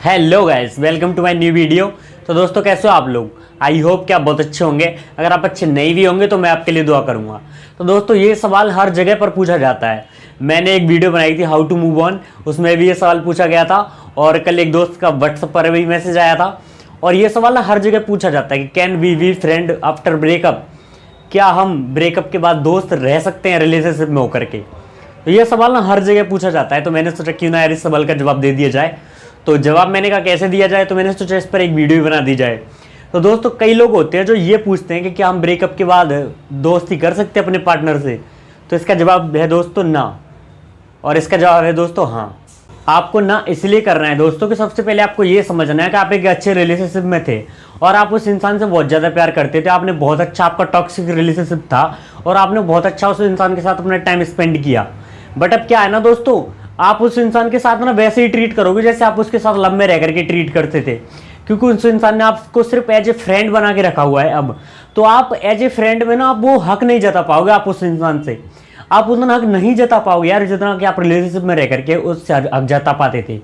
Hello guys, welcome to my new video. तो दोस्तों कैसे हो आप लोग? आई होप कि आप बहुत अच्छे होंगे। अगर आप अच्छे नहीं भी होंगे तो मैं आपके लिए दुआ करूंगा। तो दोस्तों ये सवाल हर जगह पर पूछा जाता है। मैंने एक वीडियो बनाई थी हाउ टू मूव ऑन, उसमें भी ये सवाल पूछा गया था और कल एक दोस्त का व्हाट्सएप पर भी मैसेज आया था। और ये सवाल हर जगह पूछा जाता है कि can we be friend after breakup, क्या हम ब्रेकअप के बाद दोस्त रह सकते हैं रिलेशनशिप में होकर के। तो ये सवाल हर जगह पूछा जाता है। तो मैंने सोचा क्यों ना यार इस सवाल का जवाब दे दिया जाए। तो जवाब मैंने कहा कैसे दिया जाए, तो मैंने सोचा इस पर एक वीडियो बना दी जाए। तो दोस्तों कई लोग होते हैं जो ये पूछते हैं कि क्या हम ब्रेकअप के बाद दोस्ती कर सकते हैं अपने पार्टनर से। तो इसका जवाब है दोस्तों ना, और इसका जवाब है दोस्तों हाँ। आपको ना इसलिए करना है दोस्तों कि सबसे पहले आपको ये समझना है कि आप एक अच्छे रिलेशनशिप में थे और आप उस इंसान से बहुत ज़्यादा प्यार करते थे। आपने बहुत अच्छा, आपका टॉक्सिक रिलेशनशिप था और आपने बहुत अच्छा उस इंसान के साथ अपना टाइम स्पेंड किया। बट अब क्या है ना दोस्तों, आप उस इंसान के साथ ना वैसे ही ट्रीट करोगे जैसे आप उसके साथ लव में रह करके ट्रीट करते थे, क्योंकि उस इंसान ने आपको सिर्फ एज ए फ्रेंड बना के रखा हुआ है। अब तो आप एज ए फ्रेंड में ना आप वो हक नहीं जता पाओगे, आप उस इंसान से आप उतना हक नहीं जता पाओगे यार जितना कि आप रिलेशनशिप में रह करके उससे हक जता पाते थे।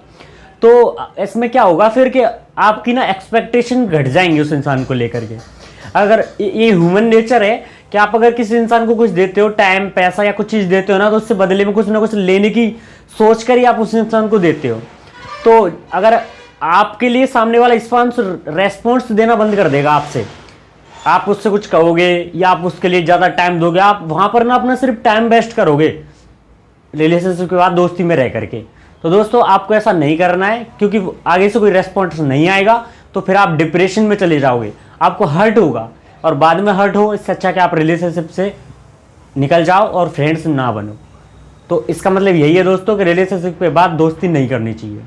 तो इसमें क्या होगा फिर कि आपकी ना एक्सपेक्टेशन घट जाएंगी उस इंसान को लेकर के। अगर ये ह्यूमन नेचर है कि आप अगर किसी इंसान को कुछ देते हो, टाइम, पैसा या कुछ चीज़ देते हो ना, तो उससे बदले में कुछ ना कुछ लेने की सोच कर ही आप उस इंसान को देते हो। तो अगर आपके लिए सामने वाला रेस्पॉन्स देना बंद कर देगा आपसे, आप उससे कुछ कहोगे या आप उसके लिए ज़्यादा टाइम दोगे, आप वहाँ पर ना अपना सिर्फ टाइम वेस्ट करोगे रिलेशनशिप के बाद दोस्ती में रह करके। तो दोस्तों आपको ऐसा नहीं करना है, क्योंकि आगे से कोई रेस्पॉन्स नहीं आएगा तो फिर आप डिप्रेशन में चले जाओगे, आपको हर्ट होगा और बाद में हर्ट हो। इससे अच्छा कि आप रिलेशनशिप से निकल जाओ और फ्रेंड्स ना बनो। तो इसका मतलब यही है दोस्तों कि रिलेशनशिप के बाद दोस्ती नहीं करनी चाहिए।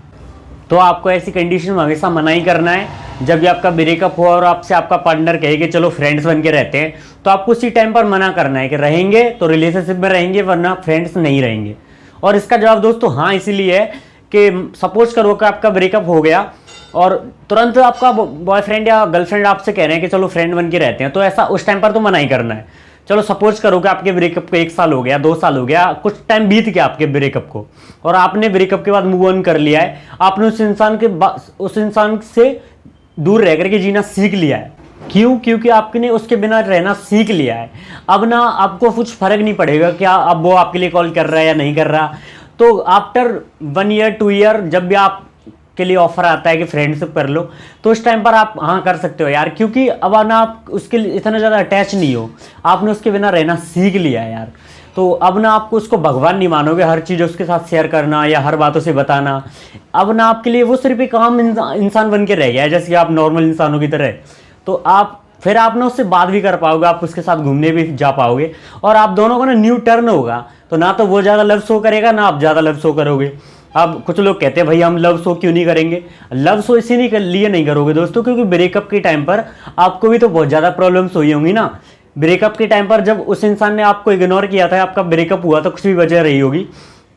तो आपको ऐसी कंडीशन में हमेशा मना ही करना है। जब भी आपका ब्रेकअप हो और आपसे आपका पार्टनर कहे कि चलो फ्रेंड्स बन के रहते हैं, तो आपको उसी टाइम पर मना करना है कि रहेंगे तो रिलेशनशिप में रहेंगे वरना फ्रेंड्स नहीं रहेंगे। और इसका जवाब दोस्तों हाँ इसीलिए है कि सपोज करो कि आपका ब्रेकअप हो गया और तुरंत आपका बॉयफ्रेंड या गर्लफ्रेंड आपसे कह रहे हैं कि चलो फ्रेंड बन के रहते हैं, तो ऐसा उस टाइम पर तो मना ही करना है। चलो सपोज करो कि आपके ब्रेकअप को 1 साल हो गया, 2 साल हो गया, कुछ टाइम बीत गया आपके ब्रेकअप को और आपने ब्रेकअप के बाद मूव ऑन कर लिया है। आपने उस इंसान से दूर रह करके जीना सीख लिया है। क्यों? क्योंकि आपने उसके बिना रहना सीख लिया है। अब ना आपको कुछ फर्क नहीं पड़ेगा क्या अब वो आपके लिए कॉल कर रहा है या नहीं कर रहा। तो आफ्टर 1 ईयर 2 ईयर जब भी आप के लिए ऑफर आता है कि फ्रेंडशिप कर लो, तो उस टाइम पर आप हाँ कर सकते हो यार, क्योंकि अब ना आप उसके लिए इतना ज़्यादा अटैच नहीं हो, आपने उसके बिना रहना सीख लिया है यार। तो अब ना आपको उसको भगवान नहीं मानोगे, हर चीज़ उसके साथ शेयर करना या हर बातों से बताना। अब ना आपके लिए वो सिर्फ एक आम इंसान बन के रह गया है, जैसे कि आप नॉर्मल इंसानों की तरह। तो फिर आप ना उससे बात भी कर पाओगे, आप उसके साथ घूमने भी जा पाओगे और आप दोनों का ना न्यू टर्न होगा। तो ना तो वो ज़्यादा लव शो करेगा ना आप ज़्यादा लव शो करोगे। अब कुछ लोग कहते हैं भाई हम लव शो क्यों नहीं करेंगे। लव शो लिए नहीं करोगे दोस्तों, क्योंकि ब्रेकअप के टाइम पर आपको भी तो बहुत ज़्यादा प्रॉब्लम्स हुई होंगी ना। ब्रेकअप के टाइम पर जब उस इंसान ने आपको इग्नोर किया था, आपका ब्रेकअप हुआ तो कुछ भी वजह रही होगी,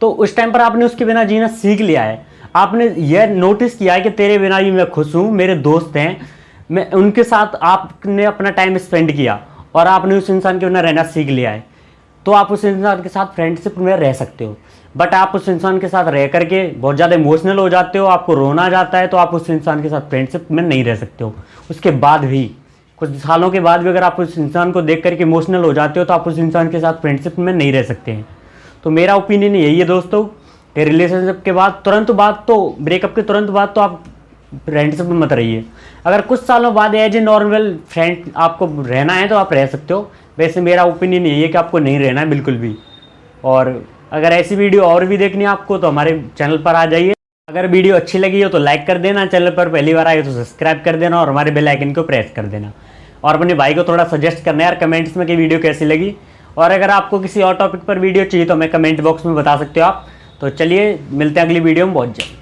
तो उस टाइम पर आपने उसके बिना जीना सीख लिया है। आपने यह नोटिस किया है कि तेरे बिना ही मैं खुश हूँ, मेरे दोस्त हैं, मैं उनके साथ आपने अपना टाइम स्पेंड किया और आपने उस इंसान के बिना रहना सीख लिया है। तो आप उस इंसान के साथ फ्रेंडशिप में रह सकते हो। बट आप उस इंसान के साथ रह करके बहुत ज़्यादा इमोशनल हो जाते हो, आपको रोना आ जाता है, तो आप उस इंसान के साथ फ्रेंडशिप में नहीं रह सकते हो। उसके बाद भी कुछ सालों के बाद भी अगर आप उस इंसान को देख करके इमोशनल हो जाते हो, तो आप उस इंसान के साथ फ्रेंडशिप में नहीं रह सकते हैं। तो मेरा ओपिनियन यही है दोस्तों कि रिलेशनशिप के बाद ब्रेकअप के तुरंत बाद तो आप फ्रेंडशिप में मत रहिए। अगर कुछ सालों बाद एज ए नॉर्मल फ्रेंड आपको रहना है तो आप रह सकते हो। वैसे मेरा ओपिनियन यही है कि आपको नहीं रहना है बिल्कुल भी। और अगर ऐसी वीडियो और भी देखनी है आपको तो हमारे चैनल पर आ जाइए। अगर वीडियो अच्छी लगी हो तो लाइक कर देना, चैनल पर पहली बार आए हो तो सब्सक्राइब कर देना और हमारे बेल आइकन को प्रेस कर देना। और अपने भाई को थोड़ा सजेस्ट करना है यार कमेंट्स में कि वीडियो कैसी लगी। और अगर आपको किसी और टॉपिक पर वीडियो चाहिए तो हमें कमेंट बॉक्स में बता सकते हो आप। तो चलिए मिलते हैं अगली वीडियो में बहुत जल्द।